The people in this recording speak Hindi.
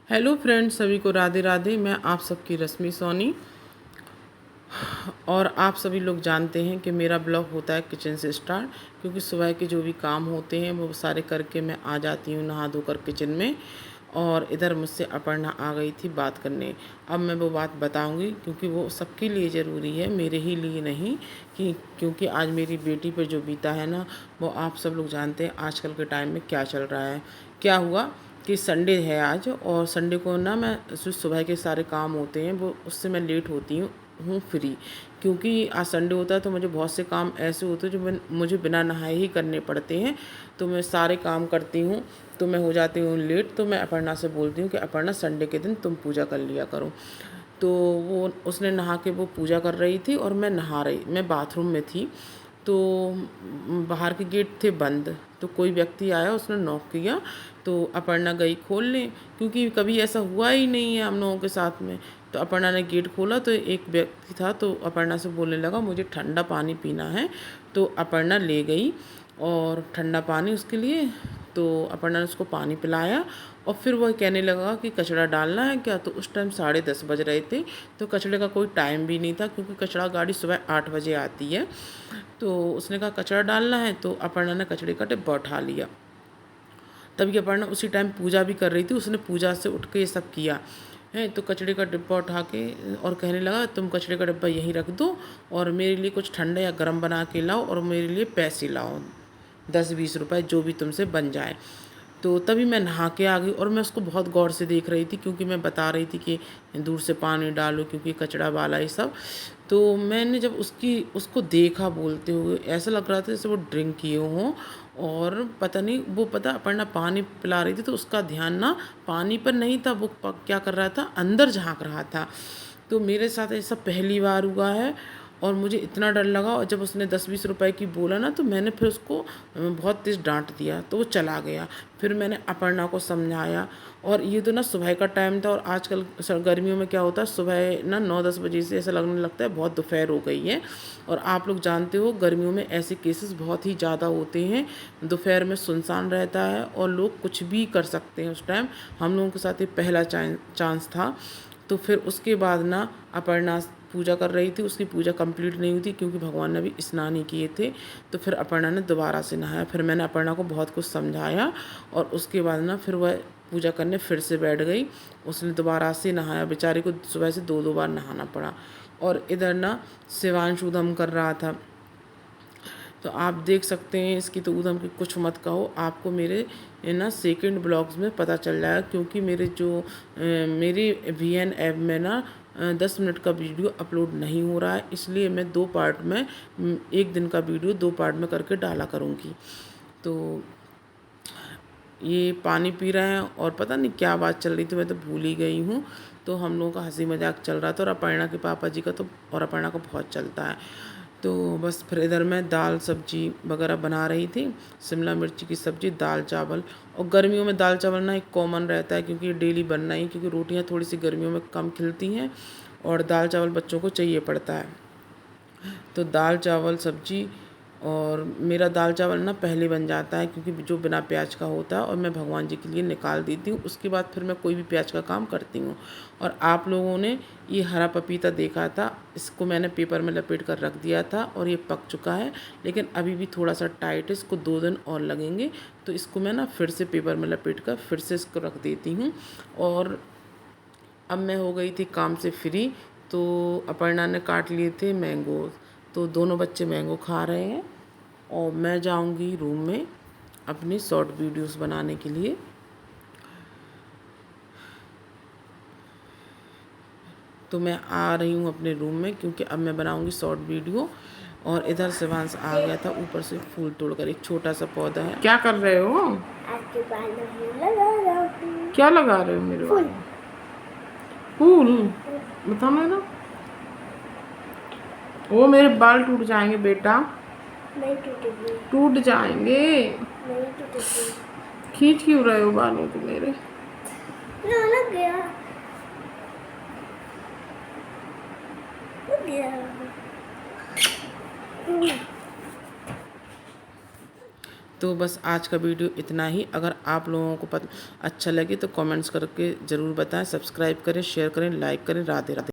हेलो फ्रेंड्स, सभी को राधे राधे। मैं आप सबकी रश्मि सोनी। और आप सभी लोग जानते हैं कि मेरा ब्लॉग होता है किचन से स्टार्ट, क्योंकि सुबह के जो भी काम होते हैं वो सारे करके मैं आ जाती हूँ नहा धोकर किचन में। और इधर मुझसे अपर्णा आ गई थी बात करने। अब मैं वो बात बताऊंगी क्योंकि वो सबके लिए ज़रूरी है, मेरे ही लिए नहीं। क्योंकि आज मेरी बेटी पर जो बीता है ना, वो आप सब लोग जानते हैं आजकल के टाइम में क्या चल रहा है। क्या हुआ कि संडे है आज, और संडे को ना मैं सुबह के सारे काम होते हैं वो उससे मैं लेट होती हूँ फ्री। क्योंकि आज संडे होता है तो मुझे बहुत से काम ऐसे होते हैं जो मुझे बिना नहाए ही करने पड़ते हैं। तो मैं सारे काम करती हूँ तो मैं हो जाती हूँ लेट। तो मैं अपर्णा से बोलती हूँ कि अपर्णा, संडे के दिन तुम पूजा कर लिया करो। तो वो उसने नहा के वो पूजा कर रही थी और मैं बाथरूम में थी। तो बाहर के गेट थे बंद, तो कोई व्यक्ति आया, उसने नॉक किया। तो अपर्णा गई खोलने, क्योंकि कभी ऐसा हुआ ही नहीं है हम लोगों के साथ में। तो अपर्णा ने गेट खोला तो एक व्यक्ति था, तो अपर्णा से बोलने लगा मुझे ठंडा पानी पीना है। तो अपर्णा ले गई और ठंडा पानी उसके लिए। तो अपर्णा ने उसको पानी पिलाया और फिर वह कहने लगा कि कचरा डालना है क्या। तो उस टाइम 10:30 बज रहे थे, तो कचड़े का कोई टाइम भी नहीं था क्योंकि कचरा गाड़ी सुबह 8 बजे आती है। तो उसने कहा कचरा डालना है, तो अपर्णा ने कचड़े का डिब्बा उठा लिया। तभी अपर्णा उसी टाइम पूजा भी कर रही थी, उसने पूजा से उठ के ये सब किया है। तो कचड़े का डिब्बा उठा के और कहने लगा तुम कचड़े का डिब्बा यहीं रख दो और मेरे लिए कुछ ठंडा या गर्म बना के लाओ और मेरे लिए पैसे लाओ, 10-20 रुपए जो भी तुमसे बन जाए। तो तभी मैं नहा के आ गई और मैं उसको बहुत गौर से देख रही थी, क्योंकि मैं बता रही थी कि दूर से पानी डालो क्योंकि कचरा वाला ये सब। तो मैंने जब उसको देखा बोलते हुए, ऐसा लग रहा था जैसे वो ड्रिंक किए हों। और पता नहीं, वो पता अपर्णा पानी पिला रही थी तो उसका ध्यान ना पानी पर नहीं था, वो क्या कर रहा था, अंदर झांक रहा था। तो मेरे साथ ऐसा पहली बार हुआ है और मुझे इतना डर लगा। और जब उसने 10-20 रुपए की बोला ना, तो मैंने फिर उसको बहुत तेज़ डांट दिया, तो वो चला गया। फिर मैंने अपर्णा को समझाया। और ये तो ना सुबह का टाइम था, और आजकल गर्मियों में क्या होता है, सुबह ना 9-10 बजे से ऐसा लगने लगता है बहुत दोपहर हो गई है। और आप लोग जानते हो गर्मियों में ऐसे केसेस बहुत ही ज़्यादा होते हैं। दोपहर में सुनसान रहता है और लोग कुछ भी कर सकते हैं उस टाइम। हम लोगों के साथ ये पहला चांस था। तो फिर उसके बाद ना अपर्णा पूजा कर रही थी, उसकी पूजा कंप्लीट नहीं हुई थी क्योंकि भगवान ने अभी स्नान ही किए थे। तो फिर अपर्णा ने दोबारा से नहाया। फिर मैंने अपर्णा को बहुत कुछ समझाया और उसके बाद ना फिर वह पूजा करने फिर से बैठ गई। उसने दोबारा से नहाया, बेचारी को सुबह से 2-2 बार नहाना पड़ा। और इधर ना शिवांश ऊधम कर रहा था। तो आप देख सकते हैं, इसकी तो ऊधम की कुछ मत कहो। आपको मेरे ना सेकंड ब्लॉग्स में पता चल जाएगा, क्योंकि मेरी VN ऐप में ना 10 मिनट का वीडियो अपलोड नहीं हो रहा है। इसलिए मैं 2 पार्ट में, एक दिन का वीडियो 2 पार्ट में करके डाला करूँगी। तो ये पानी पी रहे हैं और पता नहीं क्या बात चल रही थी, मैं तो भूल ही गई हूँ। तो हम लोगों का हंसी मजाक चल रहा था, और अपर्णा के पापा जी का तो, और अपर्णा का बहुत चलता है। तो बस फिर इधर मैं दाल सब्जी वगैरह बना रही थी, शिमला मिर्ची की सब्जी, दाल चावल। और गर्मियों में दाल चावल ना एक कॉमन रहता है, क्योंकि ये डेली बनना ही, क्योंकि रोटियां थोड़ी सी गर्मियों में कम खिलती हैं और दाल चावल बच्चों को चाहिए पड़ता है। तो दाल चावल सब्जी। और मेरा दाल चावल ना पहले बन जाता है क्योंकि जो बिना प्याज का होता है, और मैं भगवान जी के लिए निकाल देती हूँ। उसके बाद फिर मैं कोई भी प्याज का काम करती हूँ। और आप लोगों ने ये हरा पपीता देखा था, इसको मैंने पेपर में लपेट कर रख दिया था और ये पक चुका है। लेकिन अभी भी थोड़ा सा टाइट है, इसको 2 दिन और लगेंगे। तो इसको मैं ना फिर से पेपर में लपेट कर फिर से इसको रख देती हूँ। और अब मैं हो गई थी काम से फ्री। तो अपर्णा ने काट लिए थे मैंगो, तो दोनों बच्चे मैंगो खा रहे हैं। और मैं जाऊंगी रूम में अपनी शॉर्ट वीडियोस बनाने के लिए। तो मैं आ रही हूँ अपने रूम में, क्योंकि अब मैं बनाऊंगी शॉर्ट वीडियो। और इधर शिवांश आ गया था ऊपर से फूल तोड़कर, एक छोटा सा पौधा है। क्या कर रहे हो? आपके बाल में फूल लगा रहा हूँ। क्या लगा रहे हो मेरे बाल में? फूल? बता मेरा। वो मेरे बाल टूट जाएंगे बेटा। नहीं टूटेगी। टूट जाएंगे। नहीं टूटेगी। खींच क्यों रहे हो बालों को मेरे? लग गया। लग गया। तो बस आज का वीडियो इतना ही। अगर आप लोगों को अच्छा लगे तो कमेंट्स करके ज़रूर बताएं, सब्सक्राइब करें, शेयर करें, लाइक करें। राधे राधे।